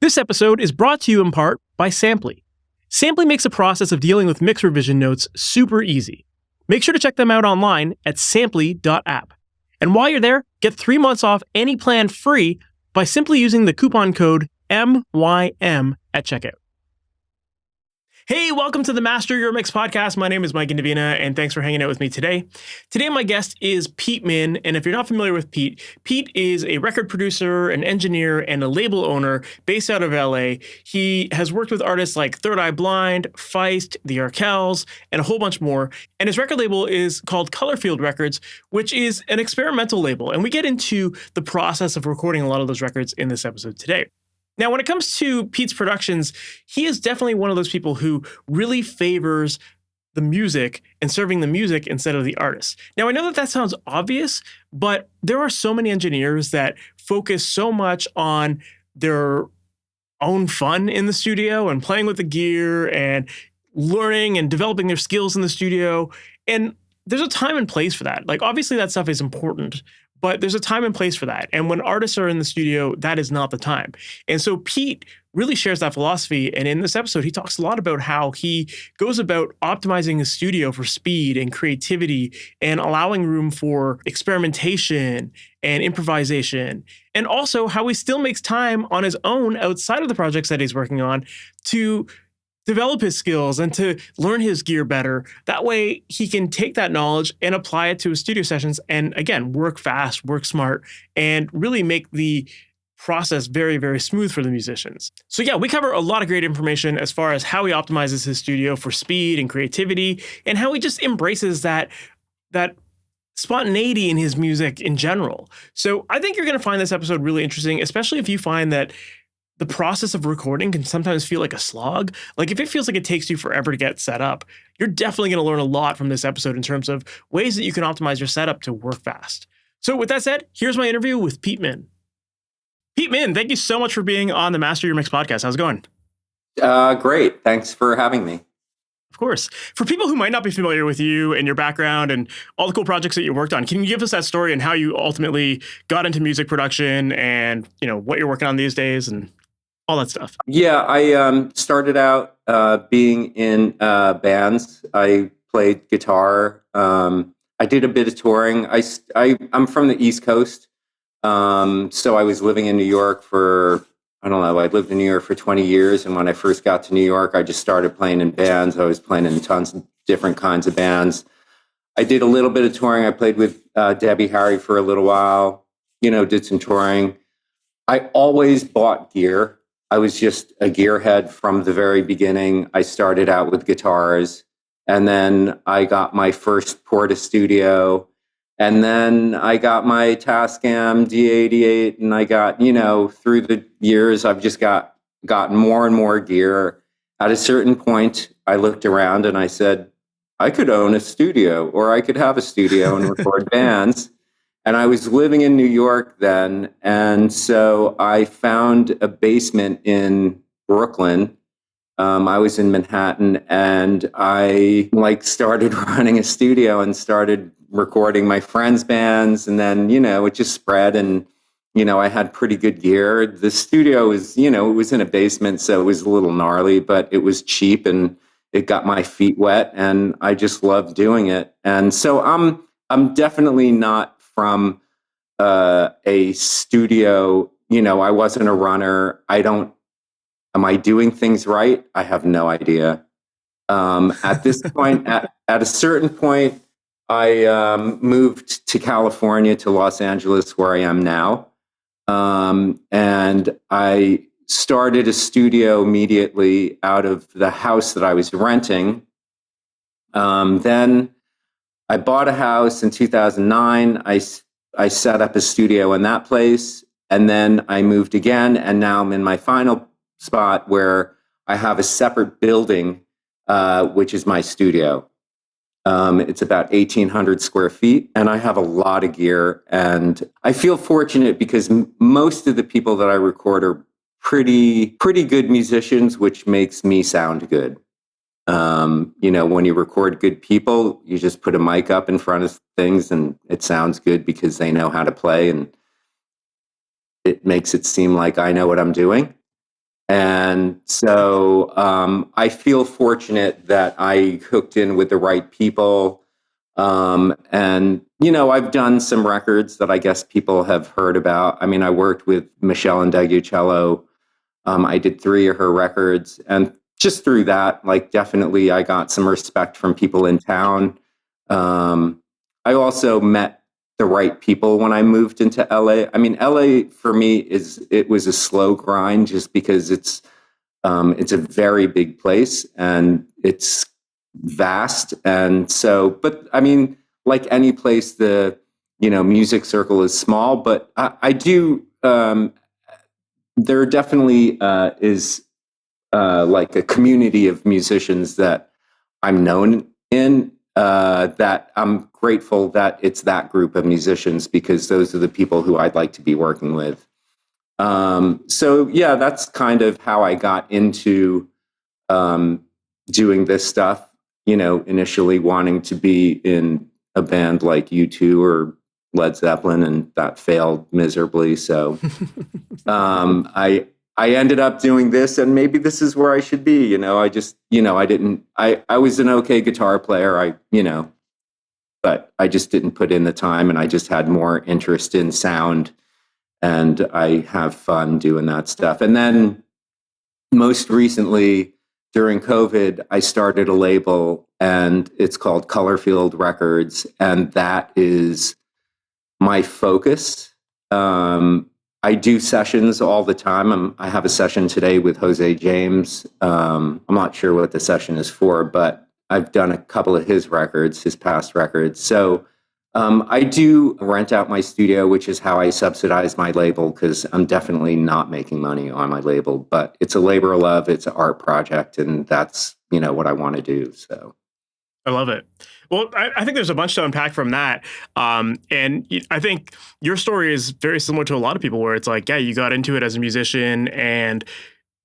This episode is brought to you in part by Samply. Samply makes the process of dealing with mix revision notes super easy. Make sure to check them out online at samply.app. And while you're there, get 3 months off any plan free by simply using the coupon code MYM at checkout. Hey, welcome to the Master Your Mix podcast. My name is Mike Guiliana, and thanks for hanging out with me today. Today, my guest is Pete Min, and if you're not familiar with Pete, Pete is a record producer, an engineer, and a label owner based out of LA. He has worked with artists like Third Eye Blind, Feist, the Arkells, and a whole bunch more. And his record label is called Colorfield Records, which is an experimental label. And we get into the process of recording a lot of those records in this episode today. Now, when it comes to Pete's productions, he is definitely one of those people who really favors the music and serving the music instead of the artist. Now, I know that sounds obvious, but there are so many engineers that focus so much on their own fun in the studio and playing with the gear and learning and developing their skills in the studio. And there's a time and place for that. Like, obviously, that stuff is important, but there's a time and place for that. And when artists are in the studio, that is not the time. And so Pete really shares that philosophy. And in this episode, he talks a lot about how he goes about optimizing his studio for speed and creativity and allowing room for experimentation and improvisation. And also how he still makes time on his own outside of the projects that he's working on to develop his skills and to learn his gear better. That way he can take that knowledge and apply it to his studio sessions and, again, work fast, work smart, and really make the process very, very smooth for the musicians. So yeah, we cover a lot of great information as far as how he optimizes his studio for speed and creativity and how he just embraces that spontaneity in his music in general. So I think you're going to find this episode really interesting, especially if you find that the process of recording can sometimes feel like a slog. Like if it feels like it takes you forever to get set up, you're definitely going to learn a lot from this episode in terms of ways that you can optimize your setup to work fast. So with that said, here's my interview with Pete Min. Pete Min, thank you so much for being on the Master Your Mix podcast. How's it going? Great. Thanks for having me. Of course. For people who might not be familiar with you and your background and all the cool projects that you worked on, can you give us that story and how you ultimately got into music production and, what you're working on these days and all that stuff? Yeah, I started out being in bands. I played guitar. I did a bit of touring. I'm from the East Coast, so I was living in New York for, I lived in New York for 20 years. And when I first got to New York, I just started playing in bands. I was playing in tons of different kinds of bands. I did a little bit of touring. I played with Debbie Harry for a little while, did some touring. I always bought gear. I was just a gearhead from the very beginning. I started out with guitars, and then I got my first Porta Studio, and then I got my Tascam D88, and I got, through the years, I've just gotten more and more gear. At a certain point, I looked around and I said, I could own a studio, or I could have a studio and record bands. And I was living in New York then, and so I found a basement in Brooklyn. I was in Manhattan, and I started running a studio and started recording my friends' bands, and then it just spread, and I had pretty good gear. The studio was it was in a basement, so it was a little gnarly, but it was cheap, and it got my feet wet, and I just loved doing it. And so I'm definitely not from a studio. I wasn't a runner. Am I doing things right? I have no idea. At this point, at a certain point, I moved to California, to Los Angeles, where I am now. And I started a studio immediately out of the house that I was renting. Then I bought a house in 2009. I set up a studio in that place, and then I moved again, and now I'm in my final spot where I have a separate building, which is my studio. It's about 1,800 square feet, and I have a lot of gear, and I feel fortunate because most of the people that I record are pretty good musicians, which makes me sound good. When you record good people, you just put a mic up in front of things and it sounds good because they know how to play, and it makes it seem like I know what I'm doing. And so I feel fortunate that I hooked in with the right people. And, I've done some records that I guess people have heard about. I mean, I worked with Michelle Indegucello. I did 3 of her records. And just through that, like, definitely I got some respect from people in town. I also met the right people when I moved into LA. I mean, LA for me it was a slow grind just because it's a very big place and it's vast. And so, but I mean, like any place, the, music circle is small, but I do, there definitely is like a community of musicians that I'm known in, that I'm grateful that it's that group of musicians because those are the people who I'd like to be working with. So yeah, that's kind of how I got into doing this stuff, initially wanting to be in a band like U2 or Led Zeppelin, and that failed miserably. So I ended up doing this, and maybe this is where I should be. I just, I was an okay guitar player. But I just didn't put in the time, and I just had more interest in sound, and I have fun doing that stuff. And then most recently during COVID, I started a label, and it's called Colorfield Records. And that is my focus. I do sessions all the time. I have a session today with Jose James. I'm not sure what the session is for, but I've done a couple of his records, his past records. So I do rent out my studio, which is how I subsidize my label, because I'm definitely not making money on my label. But it's a labor of love. It's an art project, and that's, what I want to do. So I love it. Well, I think there's a bunch to unpack from that. And I think your story is very similar to a lot of people where it's like, yeah, you got into it as a musician and,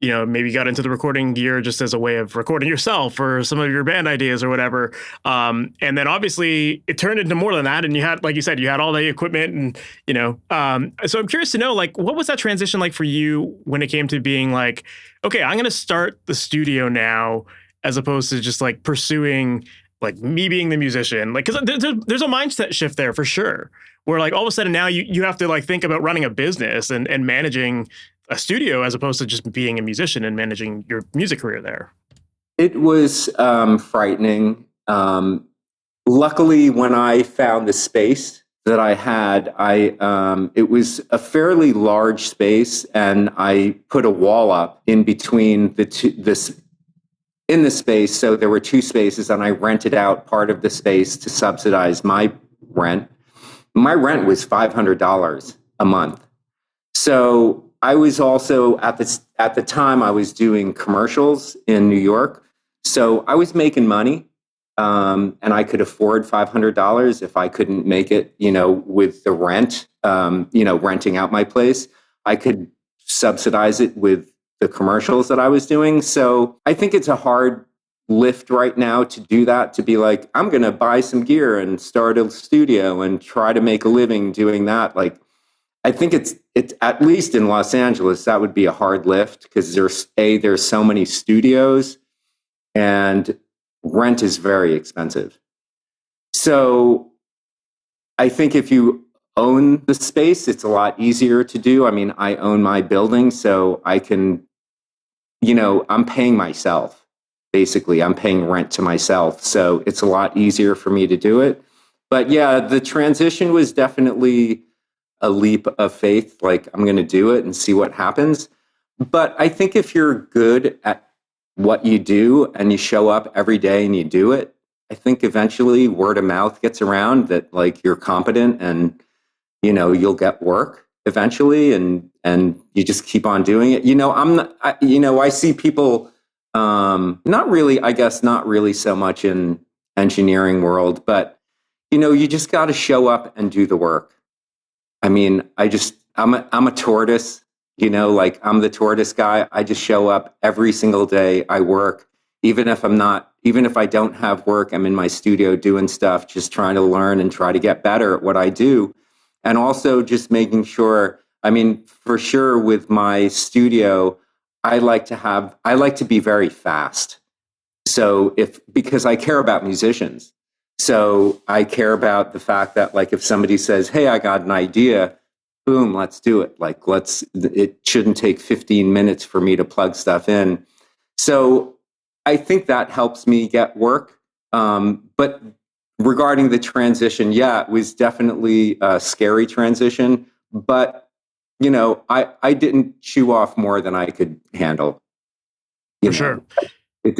maybe got into the recording gear just as a way of recording yourself or some of your band ideas or whatever. And then obviously it turned into more than that. And you had, like you said, you had all the equipment and, so I'm curious to know, like, what was that transition like for you when it came to being like, okay, I'm going to start the studio now, as opposed to just like pursuing like me being the musician, like, because there's a mindset shift there for sure, where like all of a sudden now you have to like think about running a business and managing a studio as opposed to just being a musician and managing your music career there. it was frightening. Luckily, when I found the space that I had, it was a fairly large space, and I put a wall up in between in the space. So there were 2 spaces, and I rented out part of the space to subsidize my rent. My rent was $500 a month. So I was also at the time I was doing commercials in New York. So I was making money, and I could afford $500 if I couldn't make it, with the rent, renting out my place. I could subsidize it with the commercials that I was doing. So I think it's a hard lift right now to do that, to be like, I'm going to buy some gear and start a studio and try to make a living doing that. Like, I think it's at least in Los Angeles, that would be a hard lift, because there's so many studios and rent is very expensive. So I think if you own the space, it's a lot easier to do. I mean, I own my building, so I can, I'm paying myself. Basically, I'm paying rent to myself. So it's a lot easier for me to do it. But yeah, the transition was definitely a leap of faith. Like, I'm going to do it and see what happens. But I think if you're good at what you do and you show up every day and you do it, I think eventually word of mouth gets around that like you're competent, and you'll get work eventually, and you just keep on doing it. I see people not really so much in engineering world, but you just got to show up and do the work. I mean, I'm a tortoise, like I'm the tortoise guy. I just show up every single day. I work, even if I don't have work, I'm in my studio doing stuff, just trying to learn and try to get better at what I do. And also just making sure, I mean, for sure with my studio, I like to be very fast. So because I care about musicians. So I care about the fact that like if somebody says, "Hey, I got an idea," boom, let's do it. Like it shouldn't take 15 minutes for me to plug stuff in. So I think that helps me get work. But regarding the transition, yeah, it was definitely a scary transition, but I didn't chew off more than I could handle. For sure. I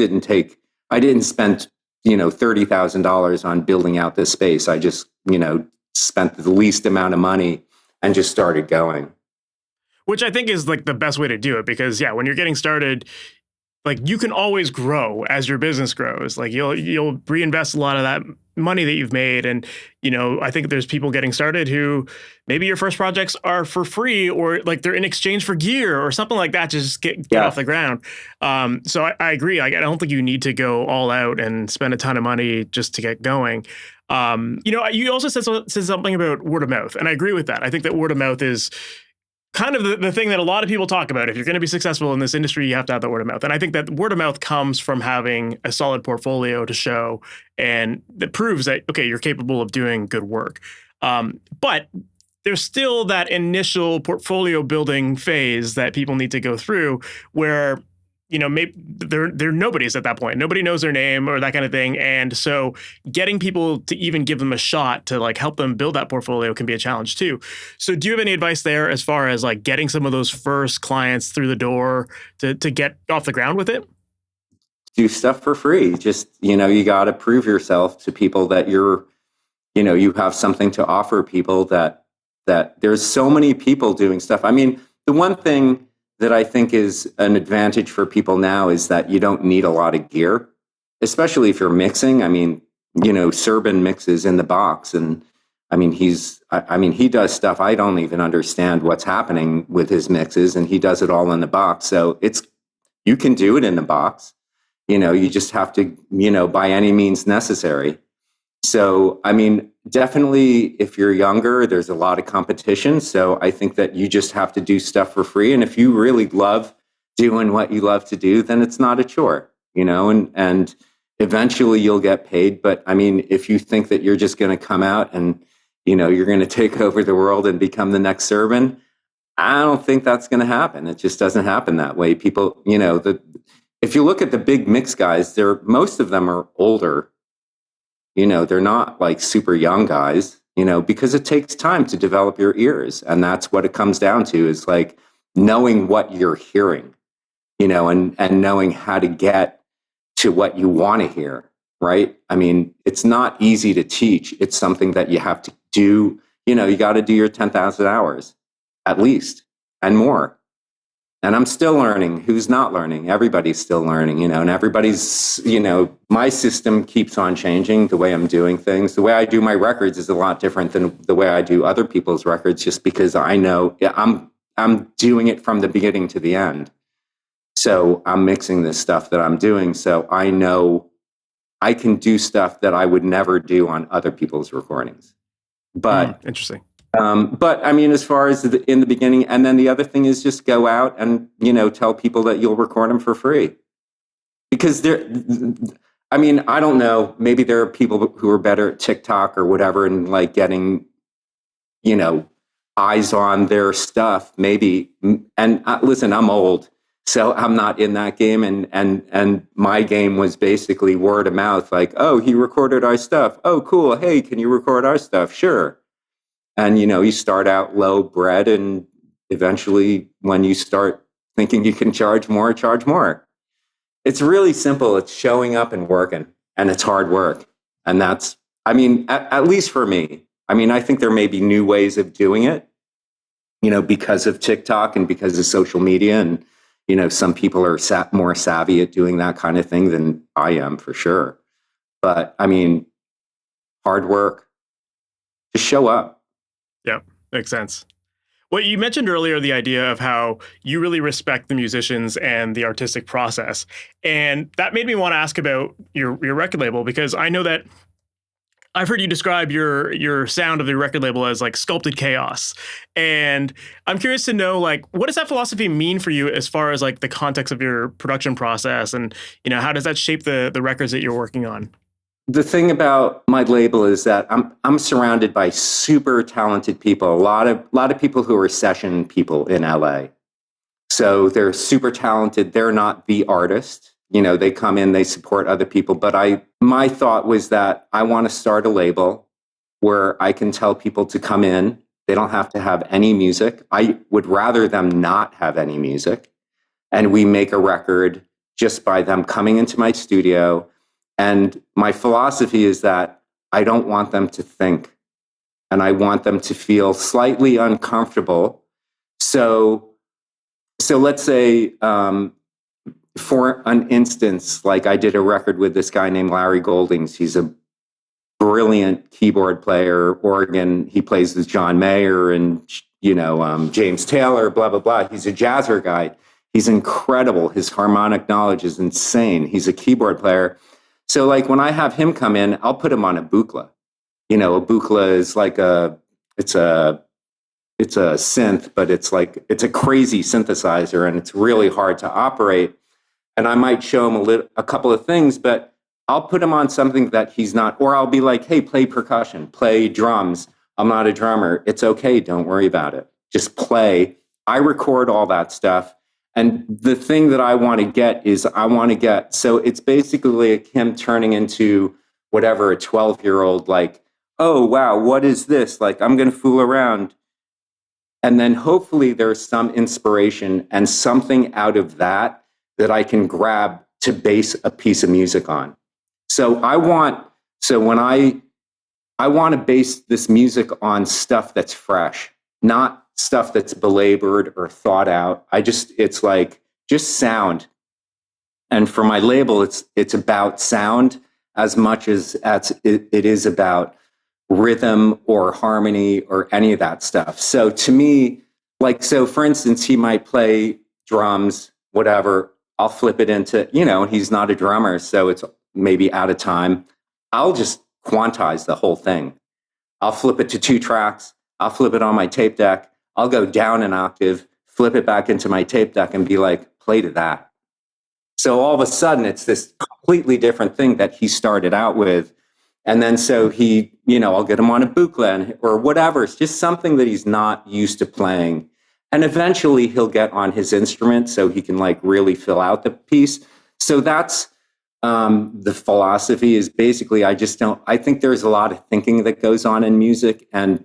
didn't spend, $30,000 on building out this space. I just, spent the least amount of money and just started going. Which I think is like the best way to do it, because when you're getting started, like you can always grow as your business grows. Like you'll reinvest a lot of that money that you've made. And, I think there's people getting started who maybe your first projects are for free, or like they're in exchange for gear or something like that to just get off the ground. So I agree. I don't think you need to go all out and spend a ton of money just to get going. You also said something about word of mouth, and I agree with that. I think that word of mouth is kind of the thing that a lot of people talk about. If you're going to be successful in this industry, you have to have the word of mouth. And I think that word of mouth comes from having a solid portfolio to show, and that proves that, okay, you're capable of doing good work. But there's still that initial portfolio building phase that people need to go through where, maybe they're nobodies at that point. Nobody knows their name or that kind of thing. And so getting people to even give them a shot to like help them build that portfolio can be a challenge too. So do you have any advice there as far as like getting some of those first clients through the door to get off the ground with it? Do stuff for free. Just, you got to prove yourself to people that you have something to offer people, that there's so many people doing stuff. I mean, the one thing that I think is an advantage for people now is that you don't need a lot of gear, especially if you're mixing. I mean, Serban mixes in the box, and he does stuff I don't even understand what's happening with his mixes, and he does it all in the box. So you can do it in the box. You just have to, by any means necessary. So, I mean, definitely if you're younger, there's a lot of competition. So I think that you just have to do stuff for free. And if you really love doing what you love to do, then it's not a chore, and eventually you'll get paid. But I mean, if you think that you're just going to come out and, you're going to take over the world and become the next Serban, I don't think that's going to happen. It just doesn't happen that way. People, if you look at the big mix guys, most of them are older. They're not like super young guys, because it takes time to develop your ears. And that's what it comes down to, is like knowing what you're hearing, and knowing how to get to what you want to hear, right? I mean, it's not easy to teach. It's something that you have to do. You got to do your 10,000 hours at least and more. And I'm still learning. Who's not learning? Everybody's still learning, and everybody's, my system keeps on changing, the way I'm doing things. The way I do my records is a lot different than the way I do other people's records, just because I know I'm doing it from the beginning to the end. So I'm mixing this stuff that I'm doing. So I know I can do stuff that I would never do on other people's recordings. But interesting. But I mean, as far as in the beginning, and then the other thing is just go out and, tell people that you'll record them for free. Because I don't know, maybe there are people who are better at TikTok or whatever and like getting, eyes on their stuff, maybe. And listen, I'm old, so I'm not in that game. And my game was basically word of mouth, like, oh, he recorded our stuff. Oh, cool. Hey, can you record our stuff? Sure. And, you start out low bread, and eventually when you start thinking you can charge more. It's really simple. It's showing up and working, and it's hard work. And that's, at least for me, I think there may be new ways of doing it, because of TikTok and because of social media. And, some people are more savvy at doing that kind of thing than I am, for sure. But hard work, just show up. Yeah, makes sense. Well, you mentioned earlier the idea of how you really respect the musicians and the artistic process. And that made me want to ask about your record label, because I know that I've heard you describe your sound of the record label as like sculpted chaos. And I'm curious to know, like, what does that philosophy mean for you as far as like the context of your production process? And, how does that shape the records that you're working on? The thing about my label is that I'm surrounded by super talented people, a lot of people who are session people in LA. So they're super talented. They're not the artist. They come in, they support other people. But my thought was that I want to start a label where I can tell people to come in. They don't have to have any music. I would rather them not have any music. And we make a record just by them coming into my studio. And my philosophy is that I don't want them to think, and I want them to feel slightly uncomfortable. So let's say, for an instance, like I did a record with this guy named Larry Goldings. He's a brilliant keyboard player, organ. He plays with John Mayer and, James Taylor, blah, blah, blah. He's a jazzer guy. He's incredible. His harmonic knowledge is insane. He's a keyboard player. So like when I have him come in, I'll put him on a buchla. A buchla is like it's a synth, but it's a crazy synthesizer, and it's really hard to operate. And I might show him a couple of things, but I'll put him on something that he's not, or I'll be like, hey, play percussion, play drums. I'm not a drummer. It's okay. Don't worry about it. Just play. I record all that stuff. And the thing that I want to get is so it's basically like him turning into whatever, a 12-year-old, like, oh, wow, what is this? Like, I'm going to fool around. And then hopefully there's some inspiration and something out of that I can grab to base a piece of music on. So when I want to base this music on stuff that's fresh, not stuff that's belabored or thought out. It's like just sound. And for my label, it's about sound as much as it is about rhythm or harmony or any of that stuff. So to me, for instance, he might play drums, whatever. I'll flip it into, he's not a drummer, so it's maybe out of time. I'll just quantize the whole thing. I'll flip it to 2 tracks. I'll flip it on my tape deck. I'll go down an octave, flip it back into my tape deck and be like, play to that. So all of a sudden, it's this completely different thing that he started out with. And then so I'll get him on a buchla or whatever. It's just something that he's not used to playing. And eventually he'll get on his instrument so he can like really fill out the piece. So that's the philosophy is basically, I think there's a lot of thinking that goes on in music, and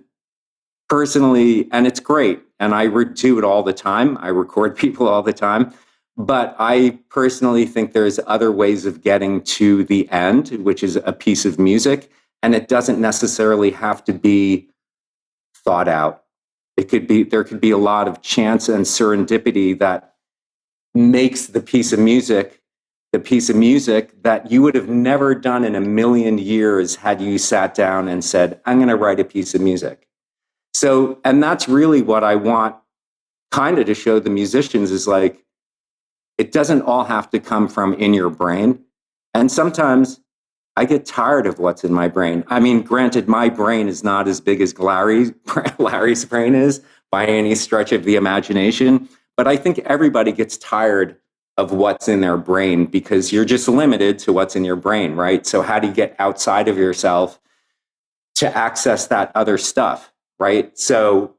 personally, and it's great. And I do it all the time. I record people all the time. But I personally think there's other ways of getting to the end, which is a piece of music. And it doesn't necessarily have to be thought out. There could be a lot of chance and serendipity that makes the piece of music that you would have never done in a million years had you sat down and said, I'm going to write a piece of music. So, and that's really what I want kind of to show the musicians is like, it doesn't all have to come from in your brain. And sometimes I get tired of what's in my brain. I mean, granted, my brain is not as big as Larry's brain is by any stretch of the imagination. But I think everybody gets tired of what's in their brain because you're just limited to what's in your brain, right? So how do you get outside of yourself to access that other stuff, right? So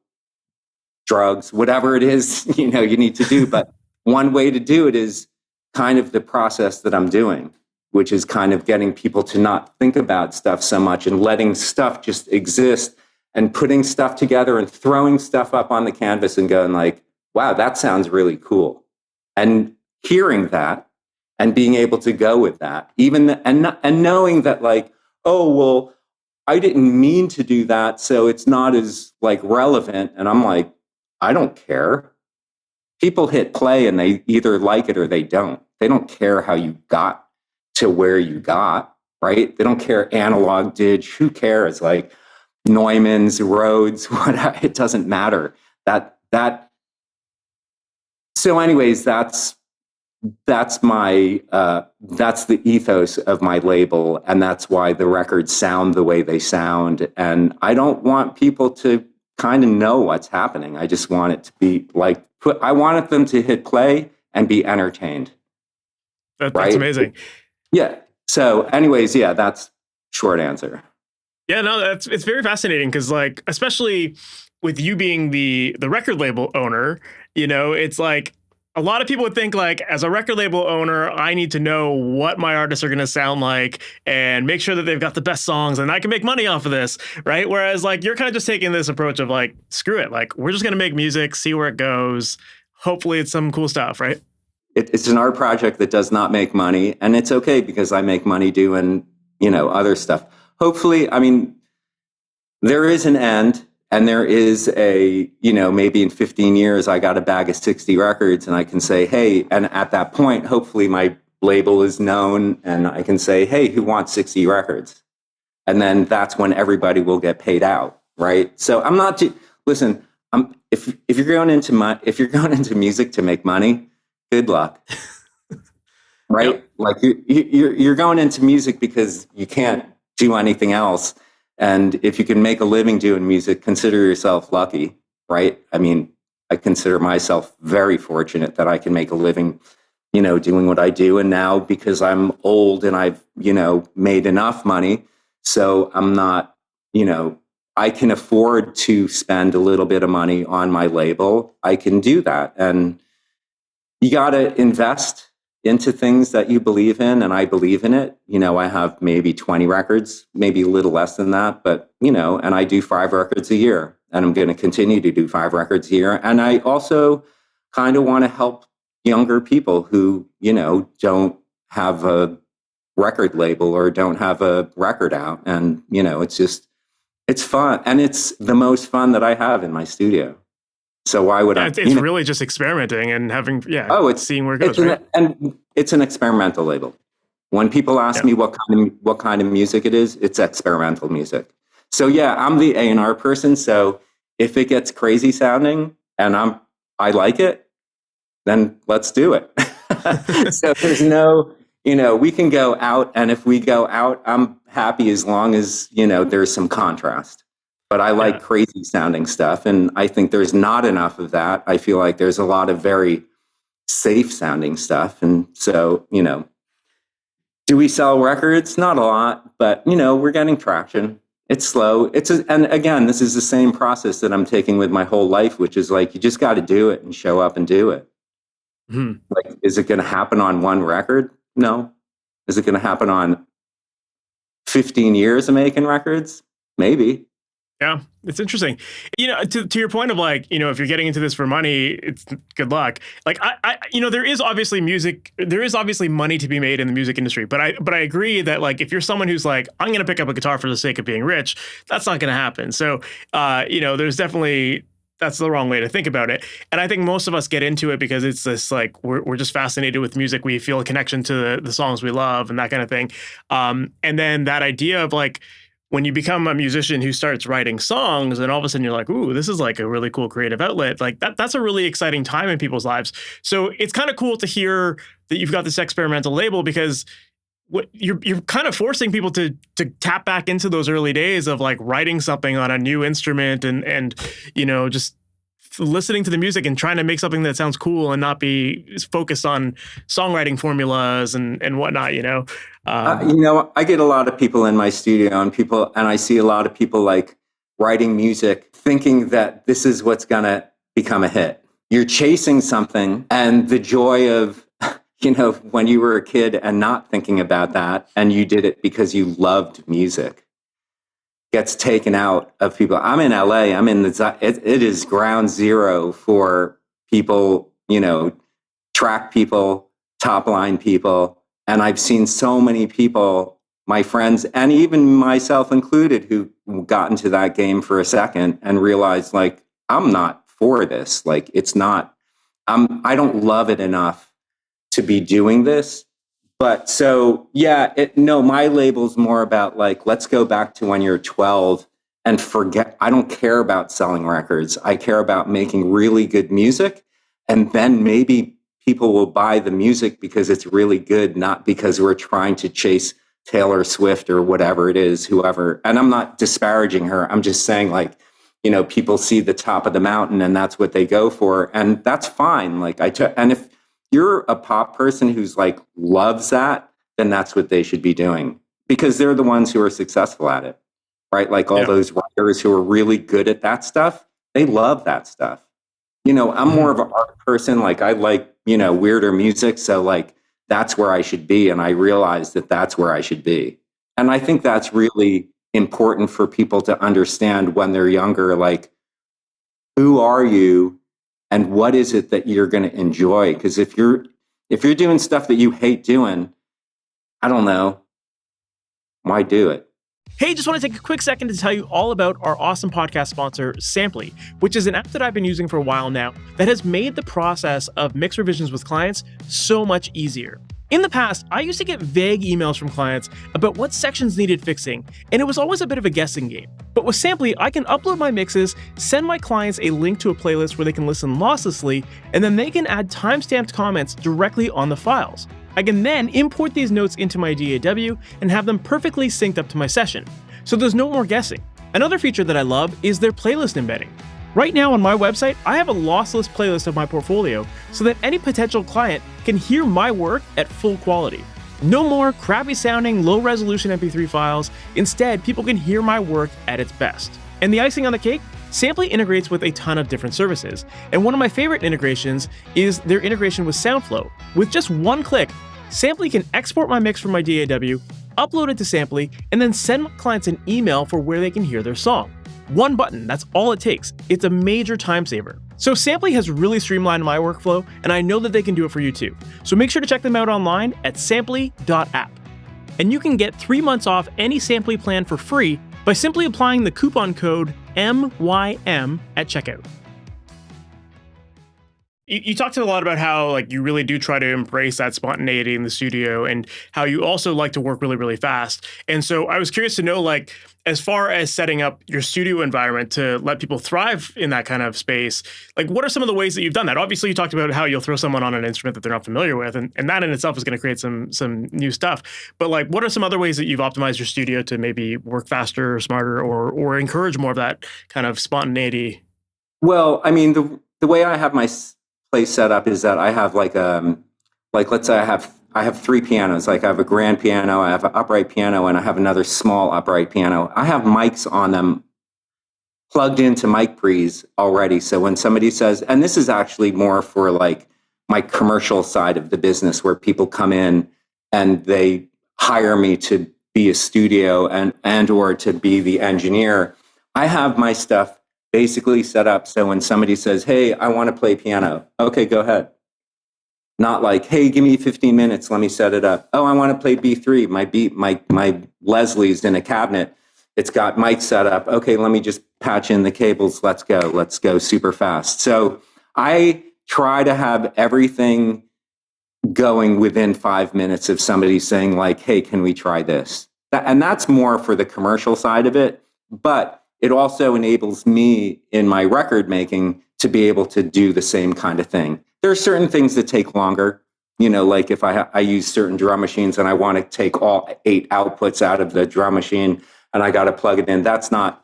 drugs, whatever it is, you need to do. But one way to do it is kind of the process that I'm doing, which is kind of getting people to not think about stuff so much and letting stuff just exist and putting stuff together and throwing stuff up on the canvas and going like, wow, that sounds really cool. And hearing that and being able to go with that, and knowing that like, oh, well, I didn't mean to do that, so it's not as like relevant. And I'm like, I don't care. People hit play and they either like it or they don't. They don't care how you got to where you got, right? They don't care analog, dig, who cares? Like Neumann's, Rhodes, whatever, it doesn't matter. So anyways, that's that's the ethos of my label, and that's why the records sound the way they sound. And I don't want people to kind of know what's happening. I just want it to be like, I wanted them to hit play and be entertained. That's amazing. Yeah. So anyways, yeah, that's short answer. Yeah, no, it's very fascinating because, like, especially with you being the record label owner, it's like a lot of people would think, like, as a record label owner, I need to know what my artists are going to sound like and make sure that they've got the best songs and I can make money off of this, right? Whereas, like, you're kind of just taking this approach of, like, screw it, like, we're just going to make music, see where it goes. Hopefully it's some cool stuff, right? It's an art project that does not make money, and it's okay because I make money doing, other stuff. Hopefully, I mean, there is an end, and there is a, maybe in 15 years, I got a bag of 60 records and I can say, hey, and at that point, hopefully my label is known and I can say, hey, who wants 60 records? And then that's when everybody will get paid out, right? So I'm not, listen, if you're going into music to make money, good luck. Right? Yep. Like you're going into music because you can't do anything else. And if you can make a living doing music, consider yourself lucky, right? I mean, I consider myself very fortunate that I can make a living, doing what I do. And now because I'm old and I've, made enough money, so I'm not, I can afford to spend a little bit of money on my label. I can do that. And you got to invest into things that you believe in, and I believe in it. I have maybe 20 records, maybe a little less than that, but, and I do 5 records a year, and I'm going to continue to do 5 records a year. And I also kind of want to help younger people who, don't have a record label or don't have a record out. And, it's fun. And it's the most fun that I have in my studio. So why would I? It's really just experimenting and having, it's seeing where it goes, right? And it's an experimental label. When people ask me what kind of music it is, it's experimental music. So yeah, I'm the A&R person. So if it gets crazy sounding and I like it, then let's do it. So there's no, we can go out, and if we go out, I'm happy as long as there's some contrast. But I like crazy sounding stuff, and I think there's not enough of that. I feel like there's a lot of very safe sounding stuff. And so, do we sell records? Not a lot, but, we're getting traction. It's slow. And again, this is the same process that I'm taking with my whole life, which is like, you just got to do it and show up and do it. Mm-hmm. Like, is it going to happen on one record? No. Is it going to happen on 15 years of making records? Maybe. Yeah, it's interesting. To your point of like, if you're getting into this for money, it's good luck. Like I there is obviously money to be made in the music industry, but I agree that like if you're someone who's like, I'm going to pick up a guitar for the sake of being rich, that's not going to happen. So, there's definitely, that's the wrong way to think about it. And I think most of us get into it because it's this like, we're just fascinated with music. We feel a connection to the songs we love and that kind of thing. And then that idea of like, when you become a musician who starts writing songs and all of a sudden you're like, ooh, this is like a really cool creative outlet. Like that's a really exciting time in people's lives. So it's kind of cool to hear that you've got this experimental label, because you're kind of forcing people to tap back into those early days of like writing something on a new instrument and just listening to the music and trying to make something that sounds cool and not be focused on songwriting formulas and whatnot, I get a lot of people in my studio and I see a lot of people like writing music thinking that this is what's going to become a hit. You're chasing something, and the joy of, when you were a kid and not thinking about that, and you did it because you loved music, gets taken out of people. I'm in LA. I'm in it is ground zero for people, track people, top line people. And I've seen so many people, my friends, and even myself included, who got into that game for a second and realized like, I'm not for this. Like, it's not, I don't love it enough to be doing this. But so, my label's more about like, let's go back to when you're 12 and forget. I don't care about selling records. I care about making really good music. And then maybe people will buy the music because it's really good, not because we're trying to chase Taylor Swift or whatever it is, whoever. And I'm not disparaging her. I'm just saying, like, you know, people see the top of the mountain and that's what they go for. And that's fine. Like, and if you're a pop person who's like loves that, then that's what they should be doing, because they're the ones who are successful at it, right? Like all those writers who are really good at that stuff, they love that stuff. You know, I'm more of an art person. Like, I like, you know, weirder music. So like, that's where I should be. And I realize that that's where I should be. And I think that's really important for people to understand when they're younger. Like, who are you and what is it that you're going to enjoy? Because if you're doing stuff that you hate doing, I don't know, why do it? Hey, just want to take a quick second to tell you all about our awesome podcast sponsor, Samply, which is an app that I've been using for a while now that has made the process of mix revisions with clients so much easier. In the past, I used to get vague emails from clients about what sections needed fixing, and it was always a bit of a guessing game. But with Samply, I can upload my mixes, send my clients a link to a playlist where they can listen losslessly, and then they can add timestamped comments directly on the files. I can then import these notes into my DAW and have them perfectly synced up to my session, so there's no more guessing. Another feature that I love is their playlist embedding. Right now on my website, I have a lossless playlist of my portfolio so that any potential client can hear my work at full quality. No more crappy sounding, low resolution MP3 files. Instead, people can hear my work at its best. And the icing on the cake? Samply integrates with a ton of different services, and one of my favorite integrations is their integration with SoundFlow. With just one click, Samply can export my mix from my DAW, upload it to Samply, and then send my clients an email for where they can hear their song. One button, that's all it takes. It's a major time saver. So Samply has really streamlined my workflow, and I know that they can do it for you too. So make sure to check them out online at samply.app. And you can get 3 months off any Samply plan for free by simply applying the coupon code MYM at checkout. You talked a lot about how like you really do try to embrace that spontaneity in the studio and how you also like to work really, really fast. And so I was curious to know, like, as far as setting up your studio environment to let people thrive in that kind of space, like what are some of the ways that you've done that? Obviously, you talked about how you'll throw someone on an instrument that they're not familiar with, and that in itself is going to create some new stuff. But like, what are some other ways that you've optimized your studio to maybe work faster or smarter or encourage more of that kind of spontaneity? Well, I mean, the way I have my place set up is that I have like let's say I have 3 pianos. Like I have a grand piano, I have an upright piano, and I have another small upright piano. I have mics on them plugged into mic pre's already. So when somebody says, and this is actually more for like my commercial side of the business where people come in and they hire me to be a studio and or to be the engineer, I have my stuff basically set up so when somebody says, hey, I want to play piano, okay, go ahead. Not like, hey, give me 15 minutes, let me set it up. Oh, I want to play B3, my Leslie's in a cabinet. It's got mic set up. Okay, let me just patch in the cables. Let's go super fast. So I try to have everything going within 5 minutes of somebody saying like, hey, can we try this? And that's more for the commercial side of it. But it also enables me in my record making to be able to do the same kind of thing. There are certain things that take longer. You know, like if I use certain drum machines and I want to take all 8 outputs out of the drum machine and I got to plug it in, I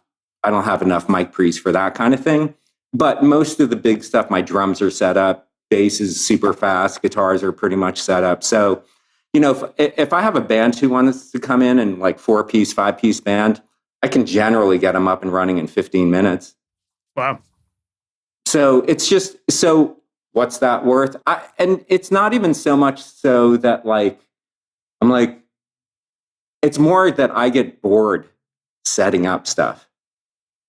don't have enough mic pre's for that kind of thing. But most of the big stuff, my drums are set up, bass is super fast, guitars are pretty much set up. So, you know, if I have a band who wants to come in and like 4-piece, 5-piece band, I can generally get them up and running in 15 minutes. Wow. So it's just, so what's that worth? And it's not even so much so that like, I'm like, it's more that I get bored setting up stuff.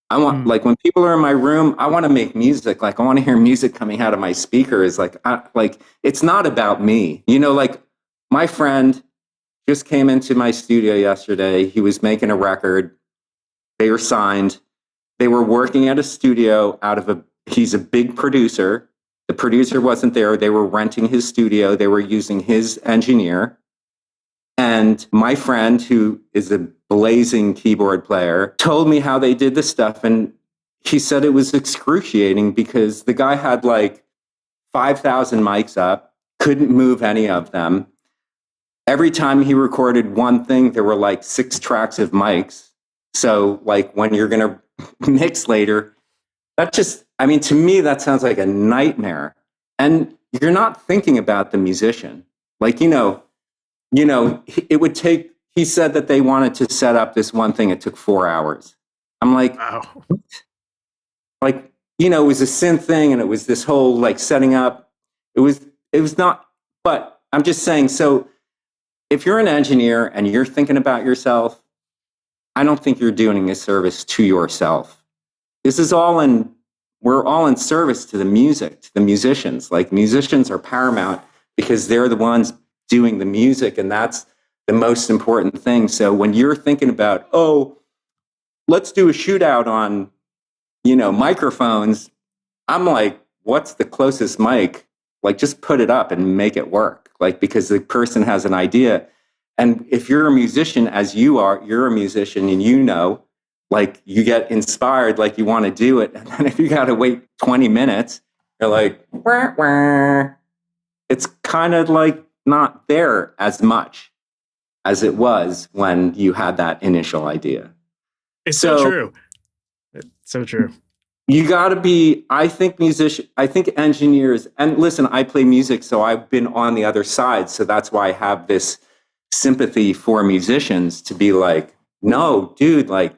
I want, like when people are in my room, I want to make music. Like I want to hear music coming out of my speakers. Like it's not about me. You know, like my friend just came into my studio yesterday. He was making a record. They were signed. They were working at a studio he's a big producer. The producer wasn't there. They were renting his studio. They were using his engineer. And my friend, who is a blazing keyboard player, told me how they did the stuff. And he said it was excruciating because the guy had like 5,000 mics up. couldn't move any of them. Every time he recorded one thing, there were like 6 tracks of mics. So like when you're going to mix later, that just, I mean, to me, that sounds like a nightmare. And you're not thinking about the musician. Like, it would take, he said that they wanted to set up this one thing. It took 4 hours. I'm like, Wow. Like, it was a synth thing and it was this whole like setting up. It was not, but I'm just saying, so if you're an engineer and you're thinking about yourself, I don't think you're doing a service to yourself. This is we're all in service to the music, to the musicians. Like musicians are paramount because they're the ones doing the music, and that's the most important thing. So when you're thinking about, oh, let's do a shootout on, microphones, I'm like, what's the closest mic? Like, just put it up and make it work. Like, because the person has an idea. And if you're a musician, as you are, you're a musician and like you get inspired, like you want to do it. And then if you got to wait 20 minutes, you're like, wah, wah. It's kind of like not there as much as it was when you had that initial idea. It's so true. It's so true. You got to be, I think engineers, and listen, I play music, so I've been on the other side. So that's why I have this sympathy for musicians to be like, no, dude, like,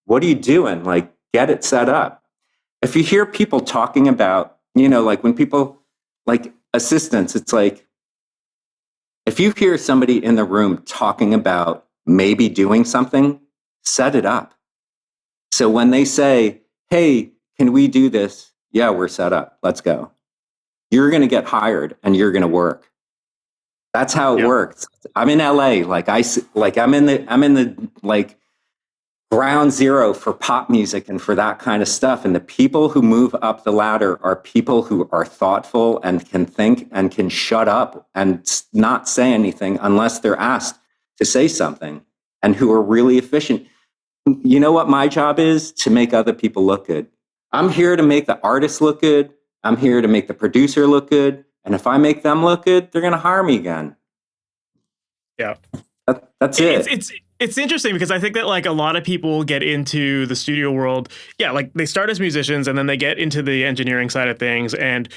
what are you doing? Like, get it set up. If you hear people talking about, like when people, like assistants, it's like, if you hear somebody in the room talking about maybe doing something, set it up. So when they say, hey, can we do this? Yeah, we're set up. Let's go. You're going to get hired and you're going to work. That's how it works. I'm in LA. I'm in the ground zero for pop music and for that kind of stuff. And the people who move up the ladder are people who are thoughtful and can think and can shut up and not say anything unless they're asked to say something, and who are really efficient. You know what my job is? To make other people look good. I'm here to make the artist look good. I'm here to make the producer look good. And if I make them look good, they're going to hire me again. Yeah. That's it. It's interesting because I think that like a lot of people get into the studio world. Yeah. Like they start as musicians and then they get into the engineering side of things. And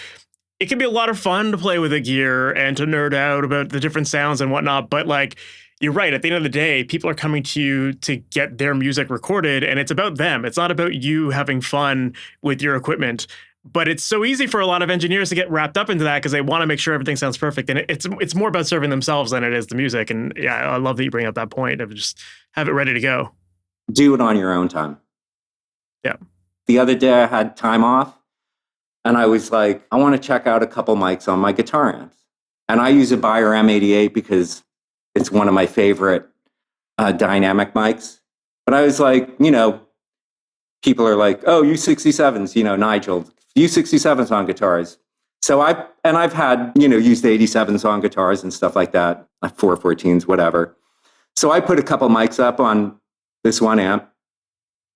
it can be a lot of fun to play with the gear and to nerd out about the different sounds and whatnot. But like, you're right. At the end of the day, people are coming to you to get their music recorded, and it's about them. It's not about you having fun with your equipment. But it's so easy for a lot of engineers to get wrapped up into that because they want to make sure everything sounds perfect. And it's more about serving themselves than it is the music. And yeah, I love that you bring up that point of just have it ready to go. Do it on your own time. Yeah. The other day I had time off and I was like, I want to check out a couple mics on my guitar amps. And I use a Beyer M88 because it's one of my favorite dynamic mics. But I was like, people are like, oh, U67s, Nigel, U67s on guitars. So I've had, used 87s on guitars and stuff like that, 414s, whatever. So I put a couple mics up on this one amp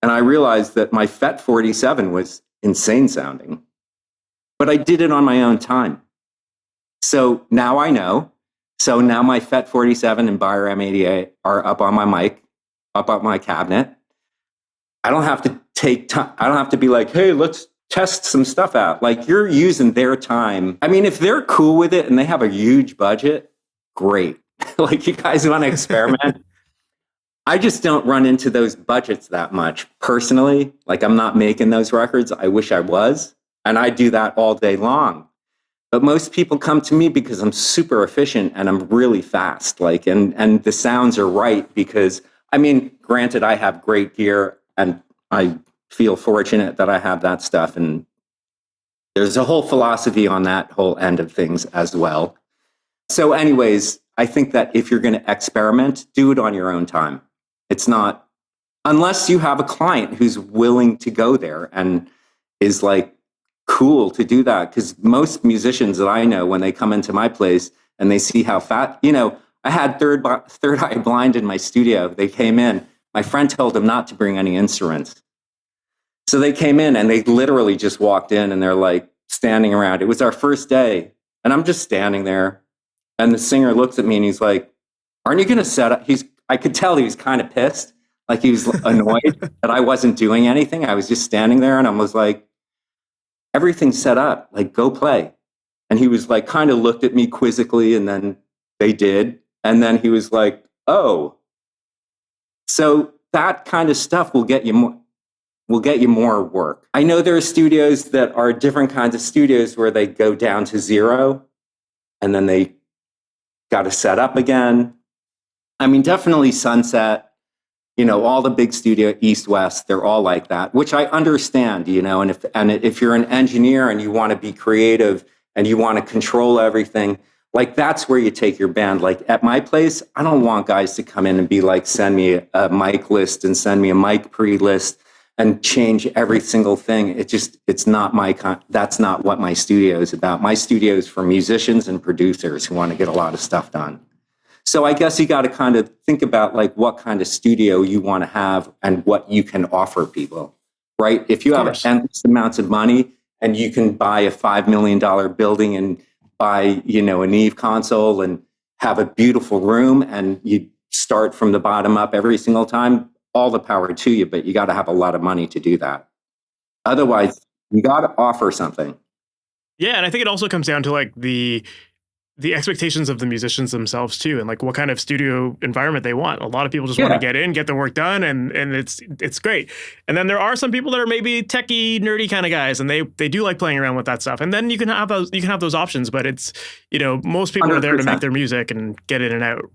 and I realized that my FET 47 was insane sounding, but I did it on my own time. So now I know. So now my FET 47 and Beyer M88 are up on my mic, up on my cabinet. I don't have to take time. I don't have to be like, hey, let's test some stuff out. Like, you're using their time. I mean, if they're cool with it and they have a huge budget, great. Like, you guys want to experiment? I just don't run into those budgets that much personally. Like, I'm not making those records. I wish I was. And I do that all day long. But most people come to me because I'm super efficient and I'm really fast. Like, and the sounds are right because, I mean, granted, I have great gear and I feel fortunate that I have that stuff. And there's a whole philosophy on that whole end of things as well. So anyways, I think that if you're going to experiment, do it on your own time. It's not, unless you have a client who's willing to go there and is like, cool to do that, because most musicians that I know, when they come into my place and they see how fat, I had third eye blind in my studio. They came in. My friend told them not to bring any instruments. So they came in and they literally just walked in and they're like standing around. It was our first day. And I'm just standing there. And the singer looks at me and he's like, aren't you going to set up? I could tell he was kind of pissed. Like he was annoyed that I wasn't doing anything. I was just standing there and I was like, everything's set up. Like, go play. And he was like, kind of looked at me quizzically, and then they did. And then he was like, oh. So that kind of stuff will get you more work. I know there are studios that are different kinds of studios where they go down to 0 and then they got to set up again. I mean, definitely Sunset, all the big studio, East, West, they're all like that, which I understand, and if you're an engineer and you want to be creative and you want to control everything, like that's where you take your band. Like at my place, I don't want guys to come in and be like, send me a mic list and send me a mic pre-list and change every single thing. It's not that's not what my studio is about. My studio is for musicians and producers who want to get a lot of stuff done. So I guess you got to kind of think about like what kind of studio you want to have and what you can offer people, right? If you have endless amounts of money and you can buy a $5 million building and buy, a Neve console and have a beautiful room and you start from the bottom up every single time, all the power to you, but you got to have a lot of money to do that. Otherwise, you got to offer something. Yeah, and I think it also comes down to like the expectations of the musicians themselves too, and like what kind of studio environment they want. A lot of people just want to get in, get the work done, and it's great. And then there are some people that are maybe techie, nerdy kind of guys, and they do like playing around with that stuff. And then you can have those options, but it's most people 100%. Are there to make their music and get in and out.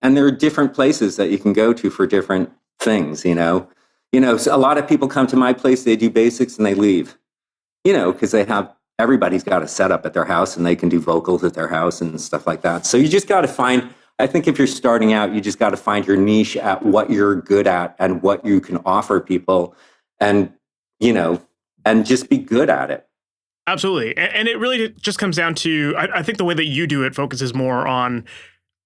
And there are different places that you can go to for different things. So a lot of people come to my place, they do basics and they leave. Because everybody's got a setup at their house and they can do vocals at their house and stuff like that. So you just got to find, I think if you're starting out, you just got to find your niche at what you're good at and what you can offer people and just be good at it. Absolutely. And it really just comes down to, I think the way that you do it focuses more on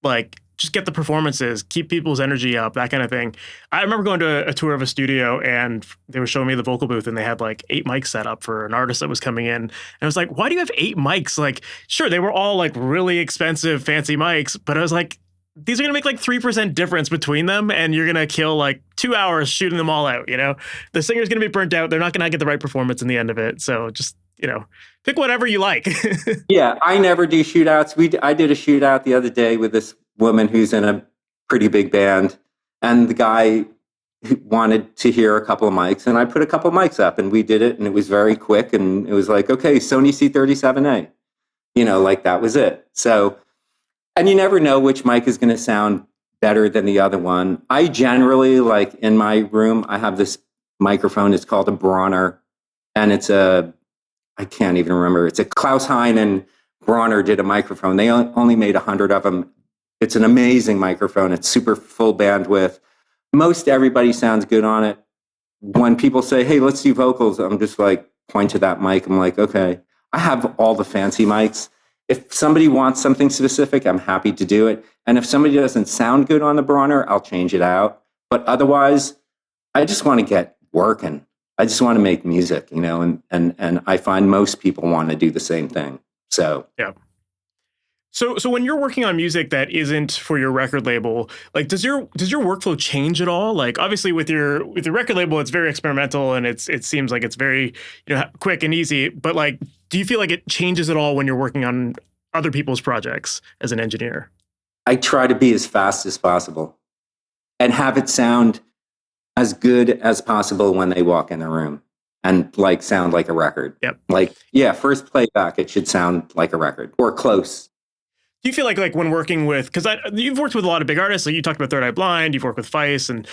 like, just get the performances, keep people's energy up, that kind of thing. I remember going to a tour of a studio and they were showing me the vocal booth and they had like 8 mics set up for an artist that was coming in. And I was like, why do you have 8 mics? Like, sure, they were all like really expensive, fancy mics, but I was like, these are going to make like 3% difference between them. And you're going to kill like 2 hours shooting them all out. The singer's going to be burnt out. They're not going to get the right performance in the end of it. So just, pick whatever you like. Yeah. I never do shootouts. I did a shootout the other day with this woman who's in a pretty big band, and the guy wanted to hear a couple of mics, and I put a couple of mics up and we did it, and it was very quick, and it was like, okay, Sony C37A, like that was it. So, and you never know which mic is going to sound better than the other one. I generally, like in my room, I have this microphone, it's called a Bronner, and I can't even remember, it's a Klaus Hein and Bronner did a microphone. They only made 100 of them. It's an amazing microphone. It's super full bandwidth. Most everybody sounds good on it. When people say, hey, let's do vocals, I'm just like, point to that mic. I'm like, okay, I have all the fancy mics. If somebody wants something specific, I'm happy to do it. And if somebody doesn't sound good on the Bronner, I'll change it out. But otherwise, I just want to get working. I just want to make music, and I find most people want to do the same thing. So, yeah. So when you're working on music that isn't for your record label, like does your workflow change at all? Like obviously with your record label, it's very experimental and it seems like it's very quick and easy. But like, do you feel like it changes at all when you're working on other people's projects as an engineer? I try to be as fast as possible and have it sound as good as possible when they walk in the room and like sound like a record. Yep. Like first playback, it should sound like a record or close. Do you feel like when working with, because you've worked with a lot of big artists, like you talked about Third Eye Blind, you've worked with Feist and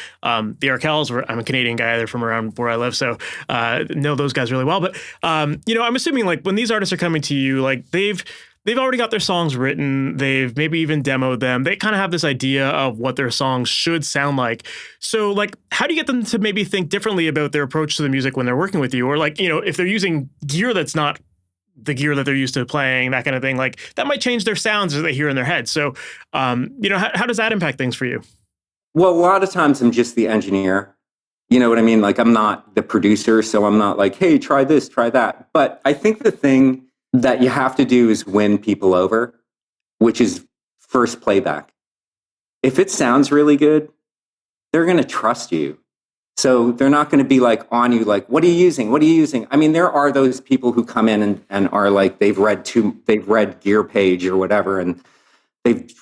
the Arkells, I'm a Canadian guy, they're from around where I live, so know those guys really well. But, I'm assuming like when these artists are coming to you, like they've already got their songs written, they've maybe even demoed them, they kind of have this idea of what their songs should sound like. So like, how do you get them to maybe think differently about their approach to the music when they're working with you? Or like, if they're using gear that's not the gear that they're used to playing, that kind of thing, like that might change their sounds as they hear in their head. So, how does that impact things for you? Well, a lot of times I'm just the engineer. You know what I mean? Like I'm not the producer, so I'm not like, hey, try this, try that. But I think the thing that you have to do is win people over, which is first playback. If it sounds really good, they're going to trust you. So they're not going to be like on you, like, what are you using? What are you using? I mean, there are those people who come in and are like, they've read Gear Page or whatever, and they've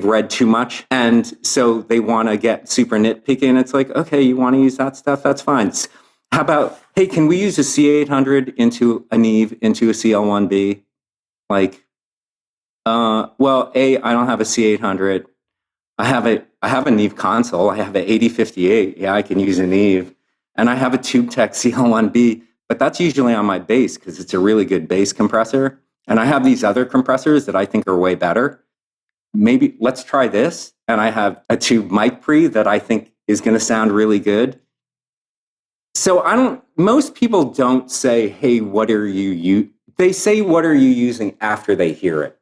read too much. And so they want to get super nitpicky. And it's like, okay, you want to use that stuff? That's fine. How about, hey, can we use a C800 into a Neve, into a CL1B? Like, well, I don't have a C800. I have a Neve console. I have an 8058. Yeah, I can use a Neve. And I have a TubeTech CL1B, but that's usually on my bass because it's a really good bass compressor. And I have these other compressors that I think are way better. Maybe let's try this. And I have a tube mic pre that I think is going to sound really good. So most people don't say, hey, what are you they say, what are you using after they hear it?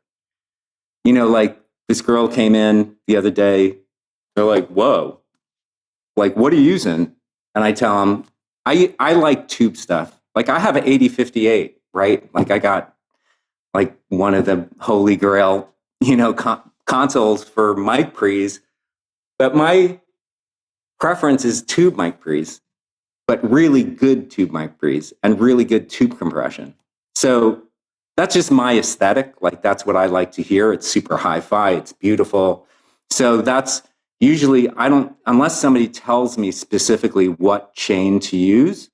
You know, like this girl came in the other day. They're like, whoa, like, what are you using? And I tell them, I like tube stuff. Like I have an 8058, right? Like I got like one of the holy grail, consoles for mic pre's, but my preference is tube mic pre's, but really good tube mic pre's and really good tube compression. So that's just my aesthetic. Like that's what I like to hear. It's super hi-fi. It's beautiful. So that's usually, unless somebody tells me specifically what chain to use,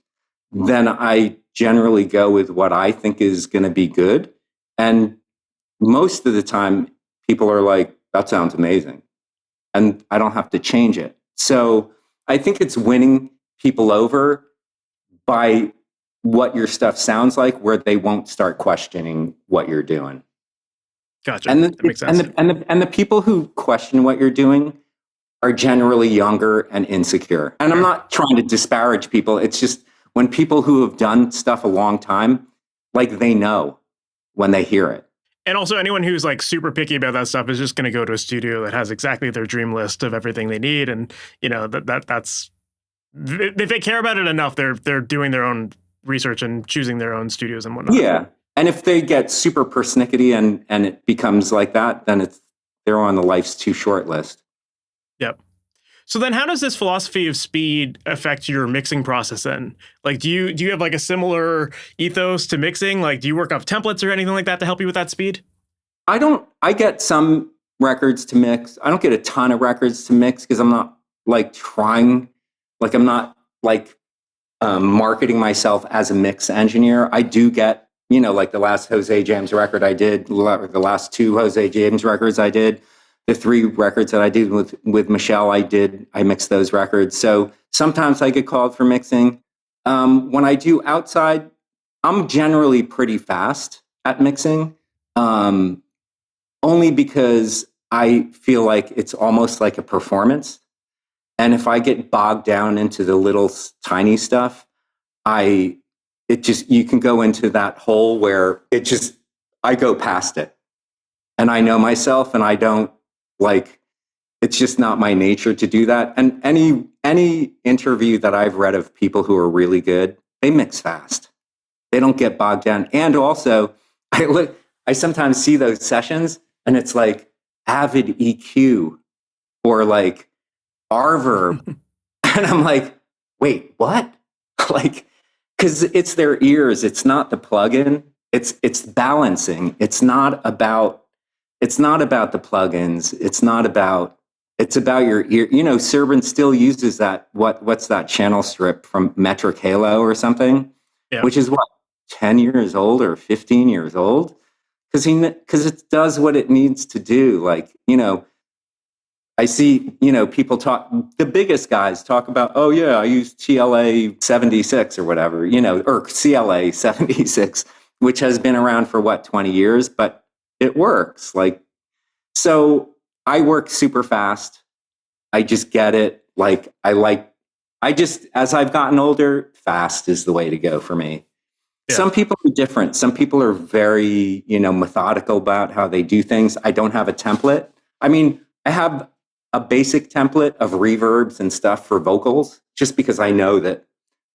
then I generally go with what I think is going to be good. And most of the time people are like, that sounds amazing. And I don't have to change it. So I think it's winning people over by what your stuff sounds like, where they won't start questioning what you're doing. Gotcha. That makes sense. And the people who question what you're doing are generally younger and insecure. And I'm not trying to disparage people. It's just when people who have done stuff a long time, like they know when they hear it. And also anyone who's like super picky about that stuff is just going to go to a studio that has exactly their dream list of everything they need. And, that's, if they care about it enough, they're doing their own research and choosing their own studios and whatnot. Yeah. And if they get super persnickety and it becomes like that, then they're on the life's too short list. Yep. So then how does this philosophy of speed affect your mixing process then? Like, do you have like a similar ethos to mixing? Like, do you work off templates or anything like that to help you with that speed? I get some records to mix. I don't get a ton of records to mix because I'm not like trying, like I'm not like marketing myself as a mix engineer. I do get, like the last Jose James record I did, the last two Jose James records I did, the 3 records that I did with Michelle, I mixed those records. So sometimes I get called for mixing. When I do outside, I'm generally pretty fast at mixing, only because I feel like it's almost like a performance. And if I get bogged down into the little tiny stuff, you can go into that hole where I go past it. And I know myself, and I don't it's just not my nature to do that. And any interview that I've read of people who are really good, they mix fast. They don't get bogged down. And also, I sometimes see those sessions and it's like Avid EQ or like Arverb. And I'm like, wait, what? Because it's their ears. It's not the plugin. It's balancing. It's not about the plugins. It's about your ear. Serban still uses that. What's that channel strip from Metric Halo or something? Yeah. Which is 10 years old or 15 years old? Because it does what it needs to do. I see, people talk, the biggest guys talk about, oh yeah, I use TLA 76 or whatever, or CLA 76, which has been around for 20 years, but it works. So I work super fast. I just get it. As I've gotten older, fast is the way to go for me. Yeah. Some people are different. Some people are very, methodical about how they do things. I don't have a template. I mean, I have a basic template of reverbs and stuff for vocals, just because I know that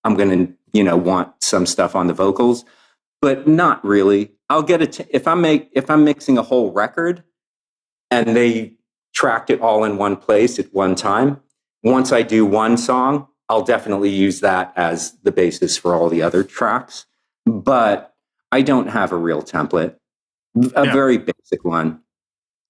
I'm going to, want some stuff on the vocals. but not really. I'll get it if I'm mixing a whole record and they tracked it all in one place at one time. Once I do one song, I'll definitely use that as the basis for all the other tracks. But I don't have a real template, a very basic one.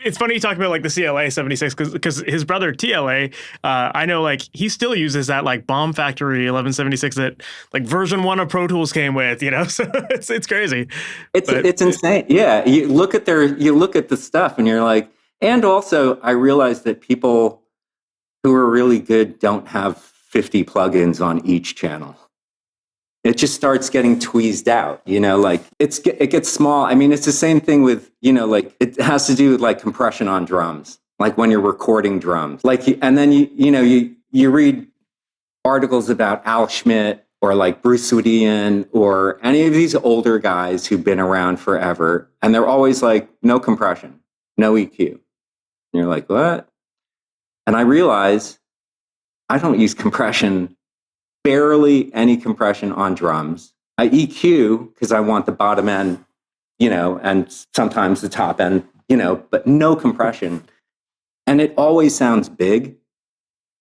It's funny you talk about like the CLA 76 because his brother TLA, I know like he still uses that like Bomb Factory 1176 that like version 1 of Pro Tools came with, you know. So it's crazy. It's insane. Yeah, you look at the stuff and you're like, and also I realized that people who are really good don't have 50 plugins on each channel. It just starts getting tweezed out, you know, like it gets small. I mean, it's the same thing with, you know, like it has to do with like compression on drums, like when you're recording drums, like, and then you read articles about Al Schmidt or like Bruce Swedian or any of these older guys who've been around forever. And they're always like, no compression, no EQ. And you're like, what? And I realize I don't use compression, barely any compression on drums. I EQ because I want the bottom end, you know, and sometimes the top end, you know, but no compression. And it always sounds big.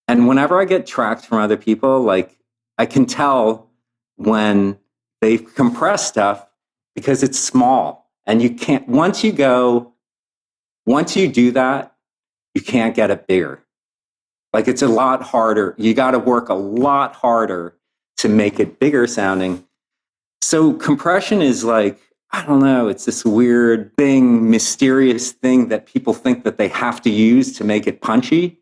And whenever I get tracks from other people, like I can tell when they compress stuff because it's small. And you can't, once you do that, you can't get it bigger. Like it's a lot harder. You got to work a lot harder to make it bigger sounding. So compression is like, I don't know, it's this weird thing, mysterious thing that people think that they have to use to make it punchy,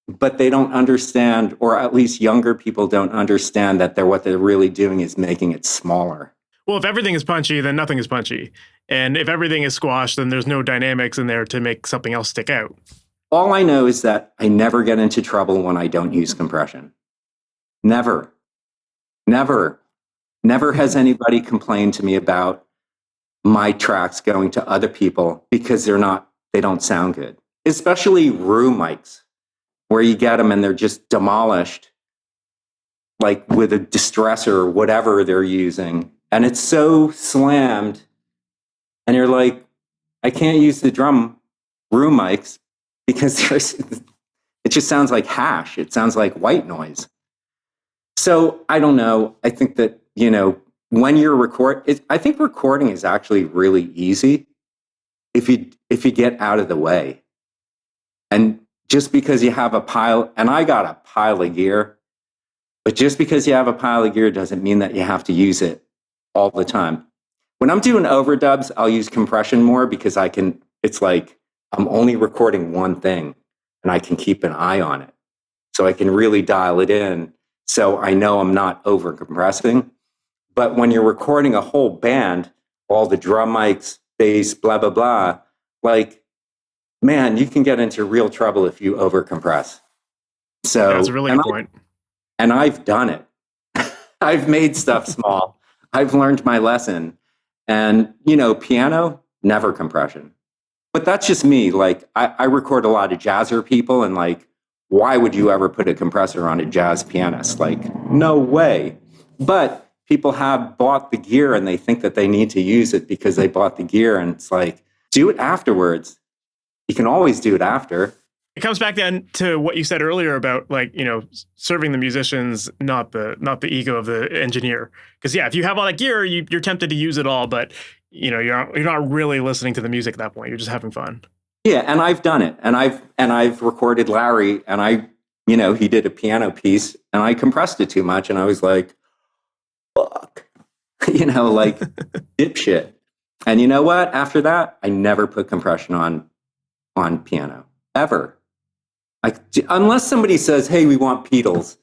but they don't understand, or at least younger people don't understand that what they're really doing is making it smaller. Well, if everything is punchy, then nothing is punchy. And if everything is squashed, then there's no dynamics in there to make something else stick out. All I know is that I never get into trouble when I don't use compression. Never has anybody complained to me about my tracks going to other people because they don't sound good. Especially room mics, where you get them and they're just demolished, like with a distressor or whatever they're using. And it's so slammed. And you're like, I can't use the room mics because it just sounds like hash. It sounds like white noise. So I don't know. I think that, you know, when you're I think recording is actually really easy if you get out of the way. And just because you have and I got a pile of gear, but just because you have a pile of gear doesn't mean that you have to use it all the time. When I'm doing overdubs, I'll use compression more because it's like I'm only recording one thing and I can keep an eye on it. So I can really dial it in. So I know I'm not over compressing. But when you're recording a whole band, all the drum mics, bass, blah, blah, blah, like, man, you can get into real trouble if you over compress. So that's a really good point. And I've done it. I've made stuff small. I've learned my lesson. And, you know, piano, never compression. But that's just me. Like, I record a lot of jazzer people, and like, why would you ever put a compressor on a jazz pianist? Like, no way. But people have bought the gear and they think that they need to use it because they bought the gear, and it's like, do it afterwards. You can always do it after. It comes back then to what you said earlier about, like, you know, serving the musicians, not the ego of the engineer. Because yeah, if you have all that gear, you're tempted to use it all, but you know, you're not really listening to the music at that point. You're just having fun. Yeah, and I've done it, and I've recorded Larry, and you know, he did a piano piece, and I compressed it too much, and I was like, fuck, you know, like dipshit. And you know what? After that, I never put compression on piano ever. Like, unless somebody says, hey, we want pedals.